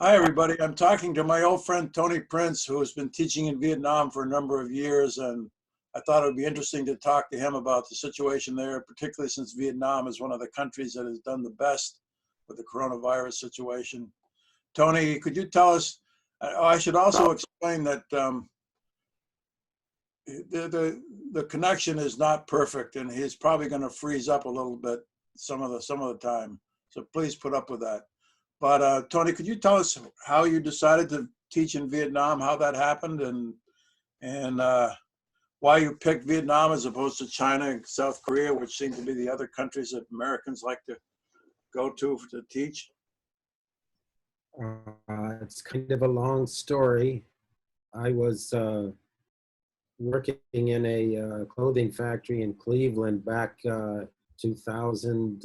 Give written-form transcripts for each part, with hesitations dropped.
Hi, everybody. I'm talking to my old friend Tony Prince, who has been teaching in Vietnam for a number of years. And I thought it would be interesting to talk to him about the situation there, particularly since Vietnam is one of the countries that has done the best with the coronavirus situation. Tony, could you tell us? I should also explain that the connection is not perfect, and he's probably going to freeze up a little bit some of the time. So please put up with that. But Tony, could you tell us how you decided to teach in Vietnam, how that happened, and why you picked Vietnam as opposed to China and South Korea, which seem to be the other countries that Americans like to go to teach? It's kind of a long story. I was working in a clothing factory in Cleveland back 2000,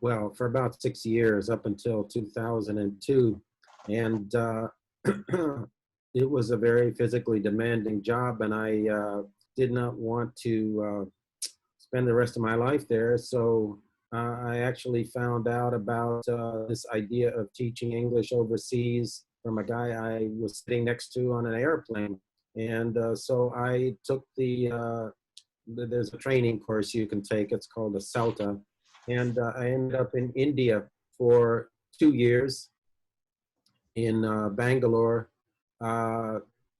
well, for about 6 years up until 2002. And it was a very physically demanding job, and I did not want to spend the rest of my life there. So I actually found out about this idea of teaching English overseas from a guy I was sitting next to on an airplane. And so I took there's a training course you can take. It's called a CELTA. And I ended up in India for 2 years in Bangalore,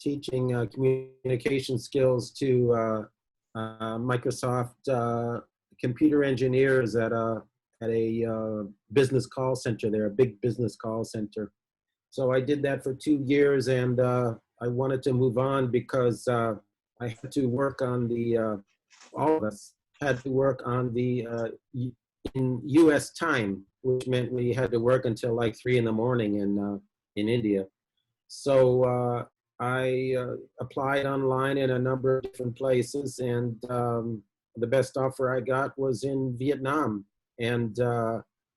teaching communication skills to Microsoft computer engineers at a business call center there, a big business call center. So I did that for 2 years, and I wanted to move on because I had to work on all of us had to work on in U.S. time, which meant we had to work until like 3 in the morning in India. So I applied online in a number of different places, and the best offer I got was in Vietnam. And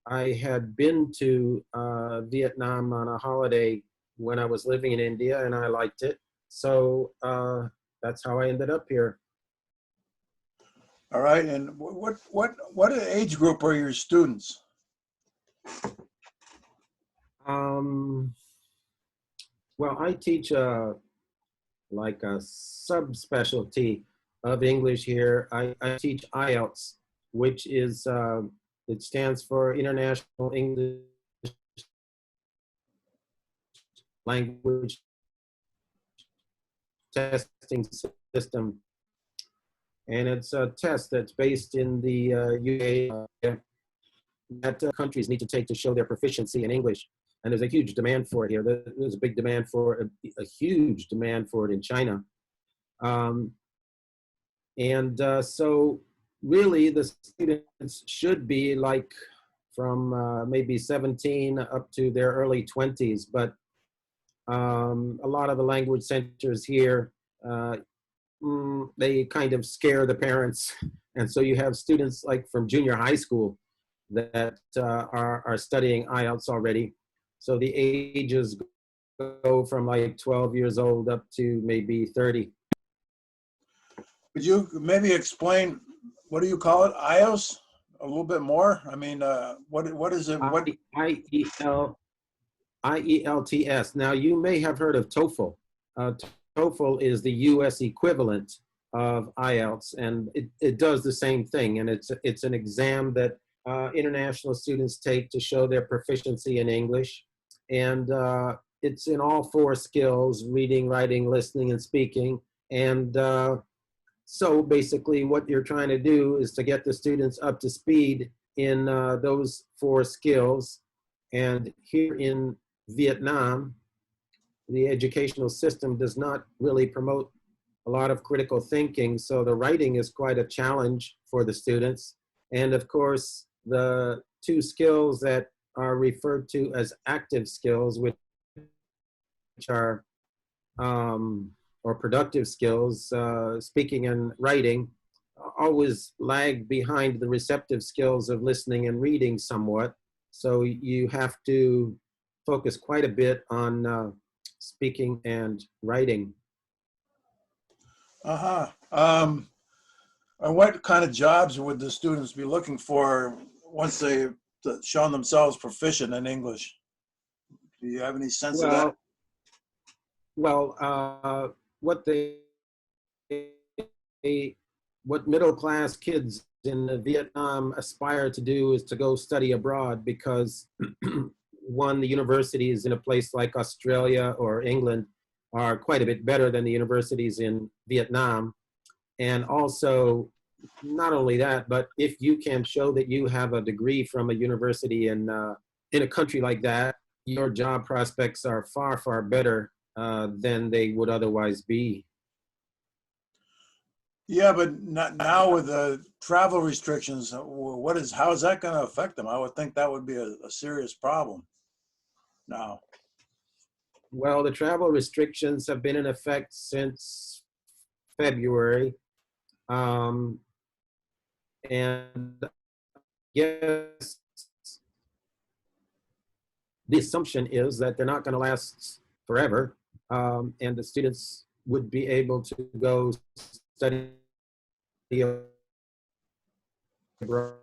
I had been to Vietnam on a holiday when I was living in India, and I liked it. So that's how I ended up here. All right. And what age group are your students? Well, I teach like a subspecialty of English here. I teach IELTS, which is it stands for International English Language Testing System. And it's a test that's based in the UK that countries need to take to show their proficiency in English. And there's a huge demand for it here. There's a big demand for a huge demand for it in China. So really the students should be like from maybe 17 up to their early 20s. But a lot of the language centers here, they kind of scare the parents. And so you have students like from junior high school that are studying IELTS already. So the ages go from like 12 years old up to maybe 30. Could you maybe explain, what do you call it, IELTS, a little bit more? I mean, what is it? IELTS. Now, you may have heard of TOEFL. TOEFL is the U.S. equivalent of IELTS, and it does the same thing. And it's an exam that international students take to show their proficiency in English. And it's in all 4 skills: reading, writing, listening, and speaking. And so basically what you're trying to do is to get the students up to speed in those 4 skills. And here in Vietnam, the educational system does not really promote a lot of critical thinking. So the writing is quite a challenge for the students. And of course, the 2 skills that are referred to as active skills, which are or productive skills, speaking and writing, always lag behind the receptive skills of listening and reading somewhat. So you have to focus quite a bit on speaking and writing. And what kind of jobs would the students be looking for once they've shown themselves proficient in English? Do you have any sense of that? Well, well, what what middle class kids in Vietnam aspire to do is to go study abroad because one, the universities in a place like Australia or England are quite a bit better than the universities in Vietnam. And also, not only that, but if you can show that you have a degree from a university in a country like that, your job prospects are far, far better than they would otherwise be. Yeah, but not now with the travel restrictions. How is that going to affect them? I would think that would be a serious problem now. Well, the travel restrictions have been in effect since February. Um, and yes, the assumption is that they're not going to last forever, and the students would be able to go study abroad,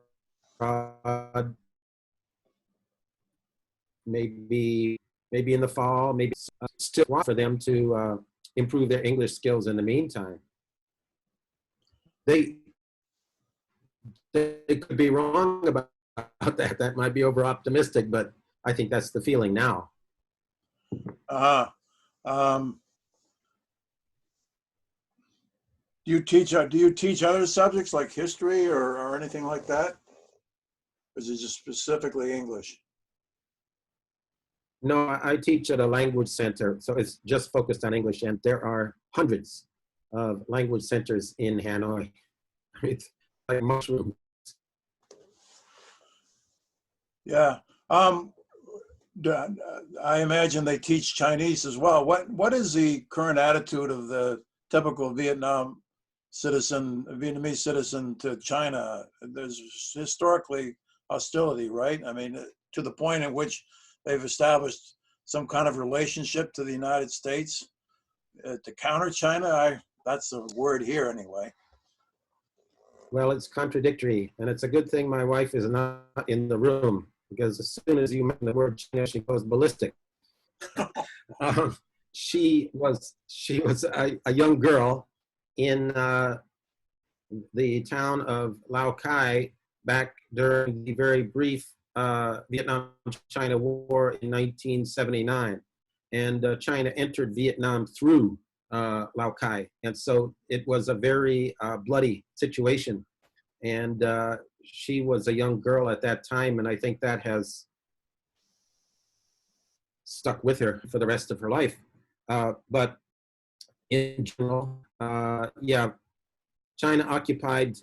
maybe in the fall, maybe still for them to improve their English skills in the meantime. They they could be wrong about that. That might be over optimistic, but I think that's the feeling now. Uh, um, do you teach other subjects like history or anything like that? Or is it just specifically English? No, I teach at a language center, so it's just focused on English, and there are hundreds of language centers in Hanoi. It's like mushrooms. Yeah. Um, I imagine they teach Chinese as well. What is the current attitude of the typical Vietnamese citizen to China? There's historically hostility, right? I mean, to the point in which they've established some kind of relationship to the United States to counter China. That's the word here anyway. Well, it's contradictory, and it's a good thing my wife is not in the room because as soon as you mention the word China, she goes ballistic. um, she was a young girl in the town of Lao Cai back during the very brief Vietnam-China War in 1979. And China entered Vietnam through Lao Cai. And so it was a very bloody situation. And she was a young girl at that time, and I think that has stuck with her for the rest of her life. But in general, yeah, China occupied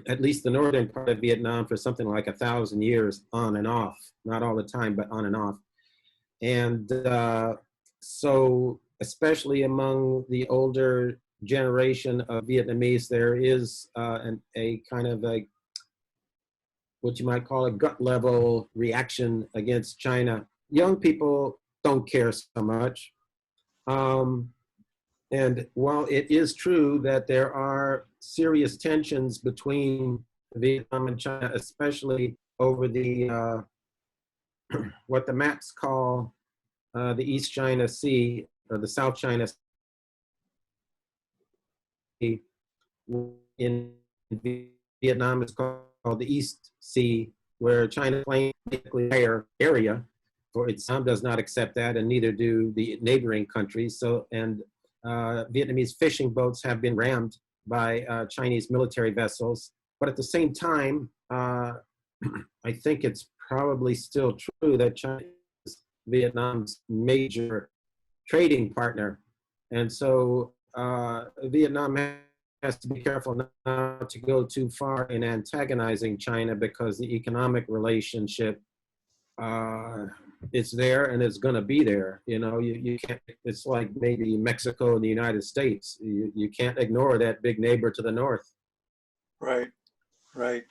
at least the northern part of Vietnam for something like 1,000 years on and off, not all the time, but on and off. And so especially among the older generation of Vietnamese, there is a kind of what you might call a gut level reaction against China. Young people don't care so much. And while it is true that there are serious tensions between Vietnam and China, especially over the what the maps call the East China Sea or the South China Sea, in Vietnam is called the East Sea, where China claims basically higher area for its does not accept that, and neither do the neighboring countries. So, and Vietnamese fishing boats have been rammed by Chinese military vessels. But at the same time, I think it's probably still true that China is Vietnam's major trading partner. And so Vietnam has to be careful not to go too far in antagonizing China, because the economic relationship it's there and it's going to be there. You know, you can't, it's like maybe Mexico and the United States. You can't ignore that big neighbor to the north. Right, right.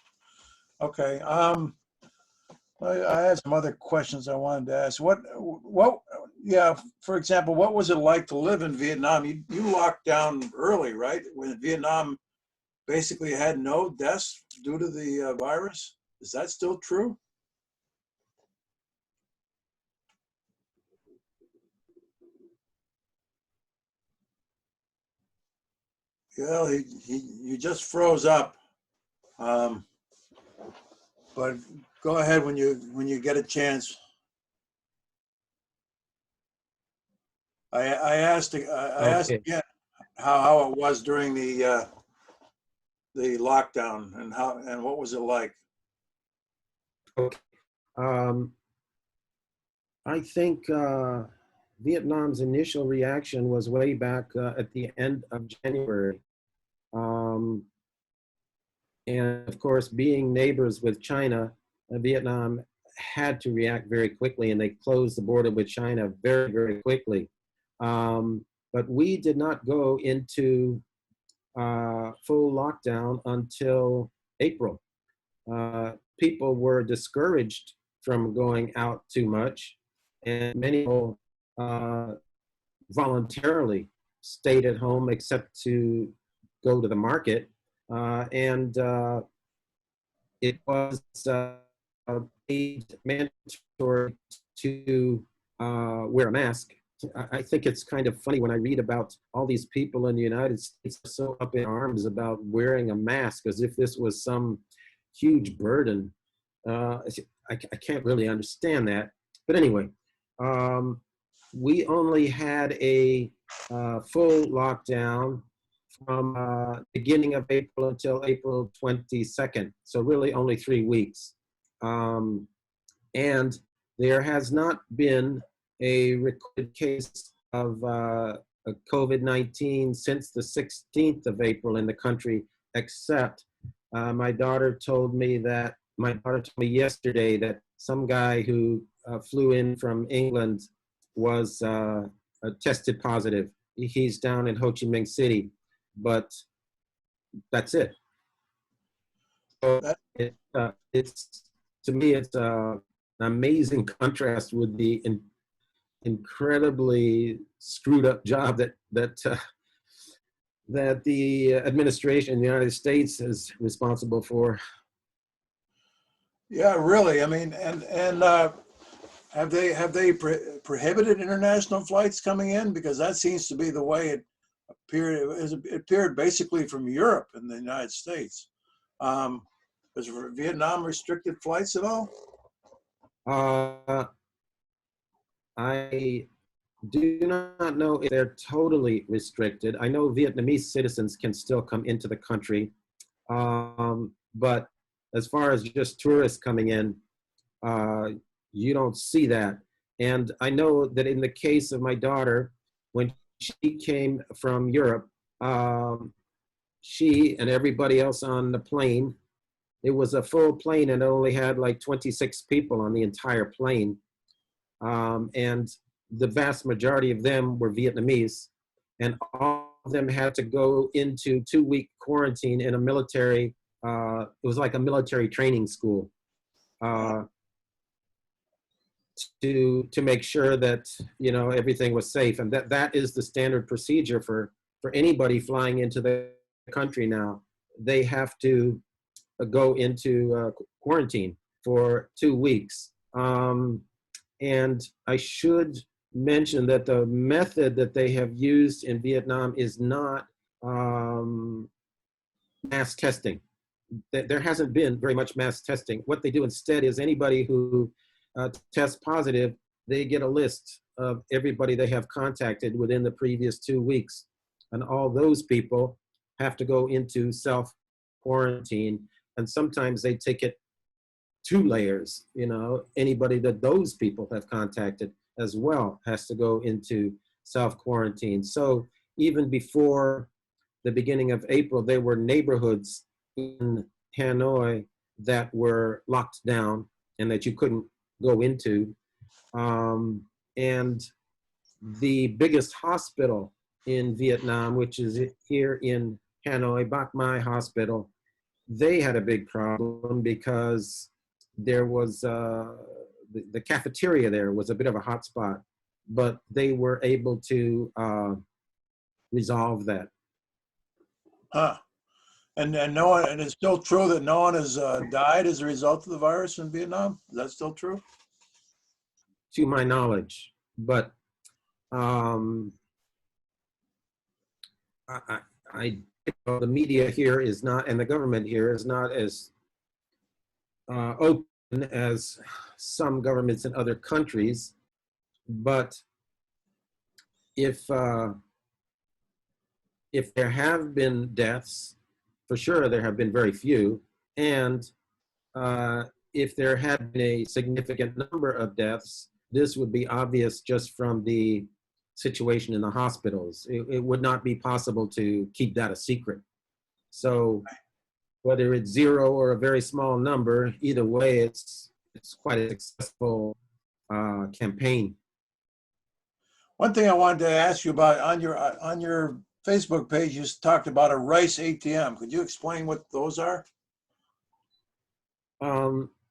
Okay. I had some other questions I wanted to ask. Yeah, for example, what was it like to live in Vietnam? You locked down early, right? When Vietnam basically had no deaths due to the virus. Is that still true? Well, you just froze up. Um, but go ahead when you get a chance. I asked Okay. again how it was during the lockdown and what was it like? Okay. Um, I think Vietnam's initial reaction was way back at the end of January. Um, and of course, being neighbors with China, Vietnam had to react very quickly, and they closed the border with China very, very quickly. But we did not go into full lockdown until April. People were discouraged from going out too much, and many people voluntarily stayed at home except to go to the market. And it was made mandatory to wear a mask. I think it's kind of funny when I read about all these people in the United States so up in arms about wearing a mask as if this was some huge burden. I can't really understand that. But anyway, we only had a full lockdown from beginning of April until April 22nd. So really only 3 weeks. And there has not been a recorded case of COVID-19 since the 16th of April in the country, except my daughter told me yesterday that some guy who flew in from England was tested positive. He's down in Ho Chi Minh City, but that's it. So That, it's to me, it's an amazing contrast with the incredibly screwed up job that the administration in the United States is responsible for. yeah, really. I mean, and have they prohibited international flights coming in? Because that seems to be the way it appeared. It appeared basically from Europe and the United States. Has Vietnam restricted flights at all? Uh, I do not know if they're totally restricted. I know Vietnamese citizens can still come into the country, but as far as just tourists coming in, you don't see that. And I know that in the case of my daughter, when she came from Europe, she and everybody else on the plane, it was a full plane and it only had like 26 people on the entire plane. And the vast majority of them were Vietnamese, and all of them had to go into 2-week quarantine in a military, it was like a military training school, to make sure that, you know, everything was safe. And that is the standard procedure for anybody flying into the country now. They have to go into quarantine for 2 weeks. And I should mention that the method that they have used in Vietnam is not mass testing. There hasn't been very much mass testing. What they do instead is anybody who tests positive, they get a list of everybody they have contacted within the previous 2 weeks. And all those people have to go into self-quarantine. And sometimes they take it 2 layers. You know, anybody that those people have contacted as well has to go into self-quarantine. So even before the beginning of April, there were neighborhoods in Hanoi that were locked down and that you couldn't go into. And the biggest hospital in Vietnam, which is here in Hanoi, Bach Mai Hospital, they had a big problem because there was the cafeteria there was a bit of a hot spot, but they were able to resolve that. Huh. And no one, and it's still true that no one has died as a result of the virus in Vietnam. Is that still true? To my knowledge, but um, I the media here is not, and the government here is not as open as some governments in other countries. But if there have been deaths, for sure there have been very few, and if there had been a significant number of deaths, this would be obvious just from the situation in the hospitals. It would not be possible to keep that a secret. So whether it's zero or a very small number, either way, it's quite a successful campaign. One thing I wanted to ask you about on your Facebook page, you talked about a rice ATM. Could you explain what those are?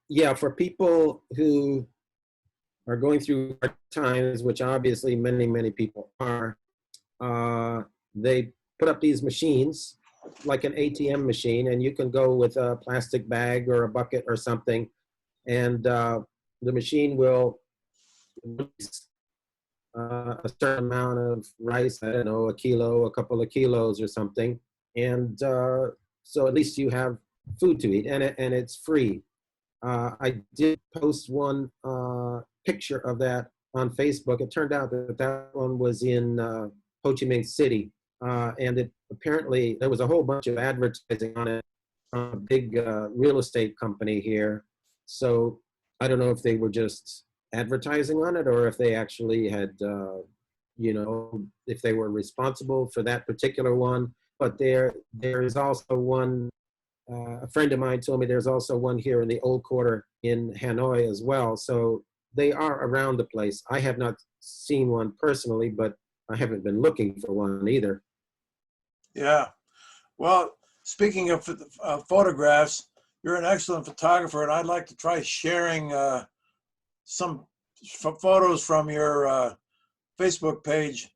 Yeah, for people who are going through hard times, which obviously many people are, they put up these machines like an ATM machine, and you can go with a plastic bag or a bucket or something, and the machine will release a certain amount of rice, I don't know, a kilo, a couple of kilos or something, and so at least you have food to eat, and it's free. I did post one picture of that on Facebook. It turned out that that one was in Ho Chi Minh City, and it apparently there was a whole bunch of advertising on it from a big real estate company here. So I don't know if they were just advertising on it or if they actually had, if they were responsible for that particular one. But there is also one. A friend of mine told me there's also one here in the Old Quarter in Hanoi as well. So they are around the place. I have not seen one personally, but I haven't been looking for one either. Yeah. Well, speaking of photographs, you're an excellent photographer, and I'd like to try sharing some photos from your Facebook page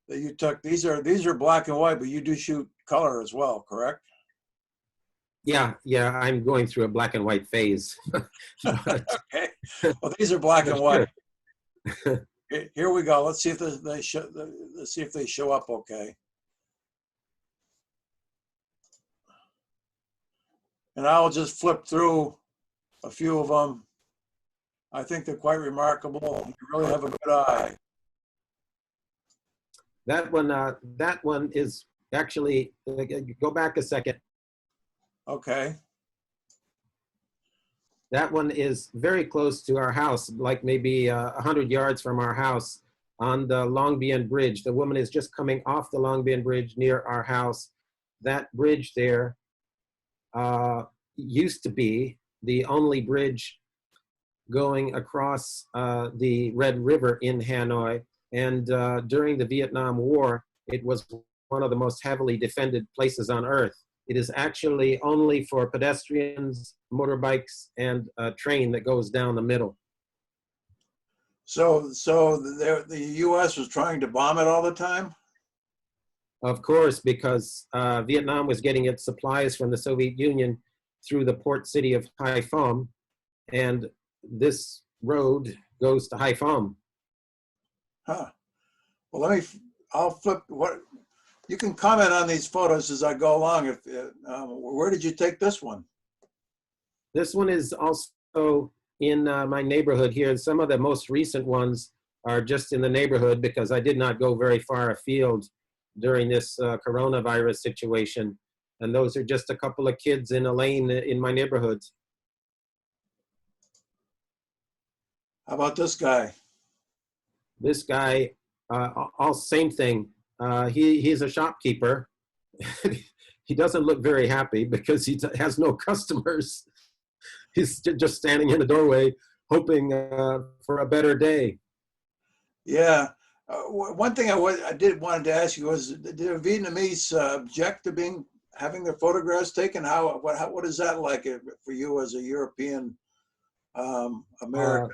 that you took. These are black and white, but you do shoot color as well, correct? Yeah, I'm going through a black and white phase. Okay. Well, these are black and white. Here we go. Let's see if they show up okay. And I'll just flip through a few of them. I think they're quite remarkable. You really have a good eye. That one is actually, go back a second. Okay. That one is very close to our house, like maybe 100 yards from our house on the Long Bien Bridge. The woman is just coming off the Long Bien Bridge near our house. That bridge there used to be the only bridge going across the Red River in Hanoi. And during the Vietnam War, it was one of the most heavily defended places on earth. It is actually only for pedestrians, motorbikes, and a train that goes down the middle. So the U.S. was trying to bomb it all the time? Of course, because Vietnam was getting its supplies from the Soviet Union through the port city of Haiphong, and this road goes to Haiphong. Huh. Well, I'll flip what. You can comment on these photos as I go along. Where did you take this one? This one is also in my neighborhood here. Some of the most recent ones are just in the neighborhood because I did not go very far afield during this coronavirus situation. And those are just a couple of kids in a lane in my neighborhood. How about this guy? This guy, all same thing. He's a shopkeeper. He doesn't look very happy because he has no customers. He's just standing in the doorway hoping for a better day. Yeah. One thing I did wanted to ask you was, did the Vietnamese object to having their photographs taken? What is that like for you as a European American?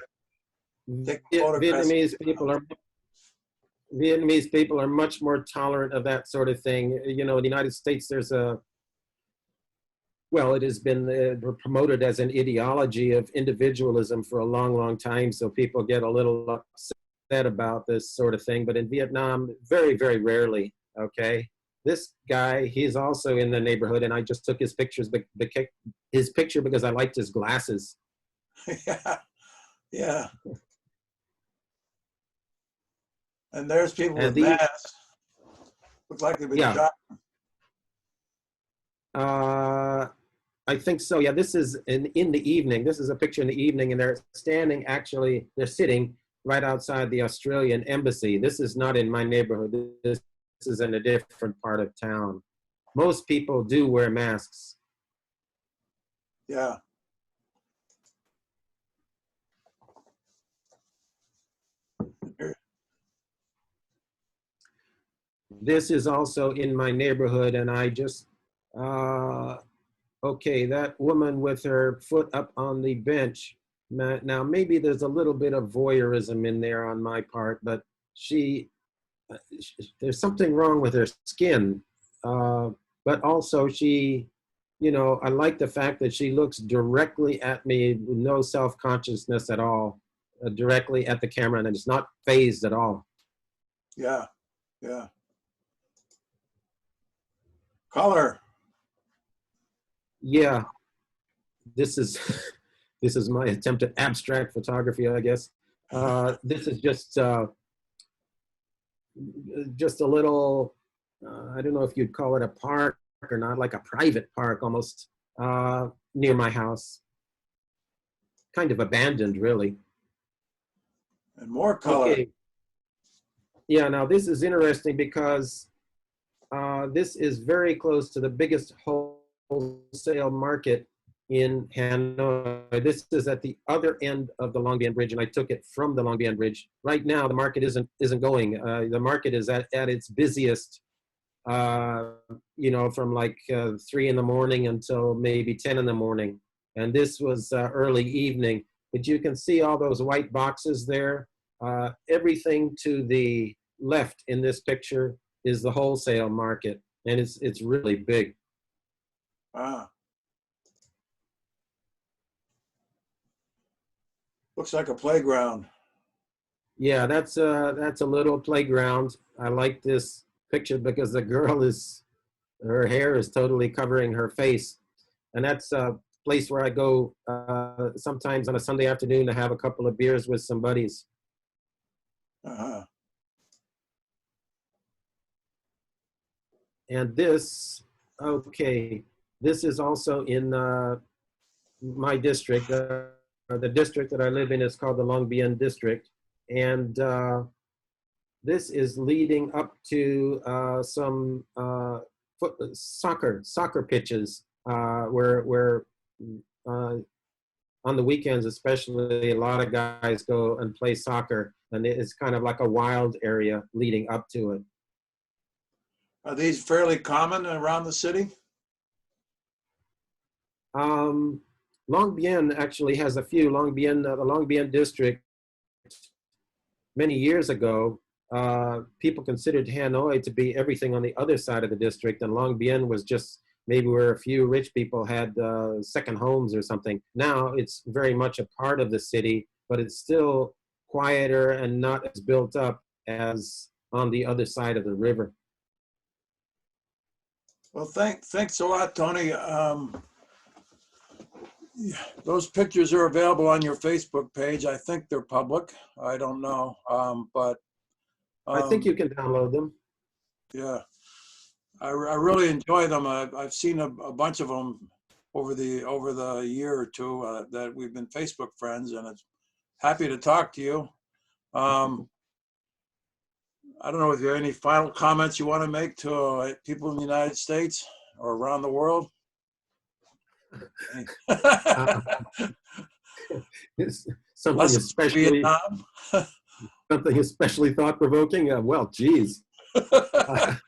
Vietnamese people are much more tolerant of that sort of thing. You know, in the United States, it has been promoted as an ideology of individualism for a long time. So people get a little upset about this sort of thing, but in Vietnam, very, very rarely, okay? This guy, he's also in the neighborhood, and I just took his his picture because I liked his glasses. Yeah, yeah. And there's people And with these, masks. Look like they've been yeah, shot. I think so. Yeah, this is in the evening. This is a picture in the evening, and they're standing, actually, they're sitting right outside the Australian embassy. This is not in my neighborhood. This is in a different part of town. Most people do wear masks. Yeah. This is also in my neighborhood, and I just, okay, that woman with her foot up on the bench. Now, maybe there's a little bit of voyeurism in there on my part, but there's something wrong with her skin. But also I like the fact that she looks directly at me with no self-consciousness at all, directly at the camera, and it's not phased at all. Yeah. Yeah. Color. Yeah, this is this is my attempt at abstract photography, I guess. This is just a little, I don't know if you'd call it a park or not, like a private park almost, near my house. Kind of abandoned, really. And more color. Okay. Yeah, now this is interesting because this is very close to the biggest wholesale market in Hanoi. This is at the other end of the Long Bien Bridge, and I took it from the Long Bien Bridge. Right now, the market isn't going. The market is at its busiest, from like 3 in the morning until maybe 10 in the morning. And this was early evening. But you can see all those white boxes there. Everything to the left in this picture is the wholesale market, and it's really big. Ah. Looks like a playground. Yeah, that's a little playground. I like this picture because the girl her hair is totally covering her face, and that's a place where I go sometimes on a Sunday afternoon to have a couple of beers with some buddies. Uh-huh. And this, okay, this is also in my district. The district that I live in is called the Long Bien district. And this is leading up to some soccer pitches where on the weekends especially, a lot of guys go and play soccer. And it's kind of like a wild area leading up to it. Are these fairly common around the city? Long Bien actually has a few. The Long Bien district, many years ago, people considered Hanoi to be everything on the other side of the district, and Long Bien was just maybe where a few rich people had second homes or something. Now it's very much a part of the city, but it's still quieter and not as built up as on the other side of the river. Well, thanks a lot, Tony. Those pictures are available on your Facebook page. I think they're public. I don't know, but I think you can download them. Yeah, I really enjoy them. I've seen a bunch of them over the year or two that we've been Facebook friends, and it's happy to talk to you. I don't know if you have any final comments you want to make to people in the United States or around the world. Something especially something especially thought-provoking. Well, geez. I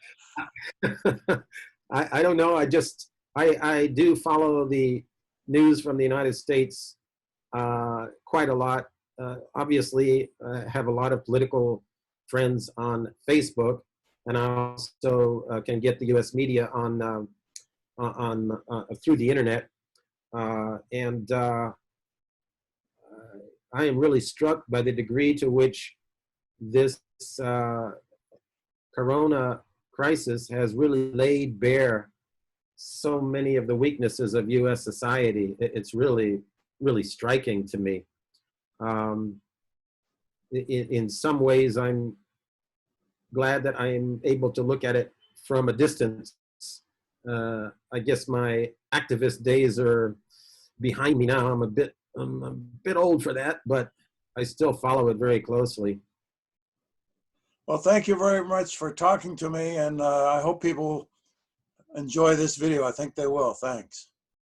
don't know. I do follow the news from the United States quite a lot. Obviously, I have a lot of political friends on Facebook, and I also can get the U.S. media on through the internet. And I am really struck by the degree to which this Corona crisis has really laid bare so many of the weaknesses of U.S. society. It's really, really striking to me. In some ways, I'm glad that I'm able to look at it from a distance. I guess my activist days are behind me now. I'm a bit old for that, but I still follow it very closely. Well, thank you very much for talking to me, and I hope people enjoy this video. I think they will. Thanks.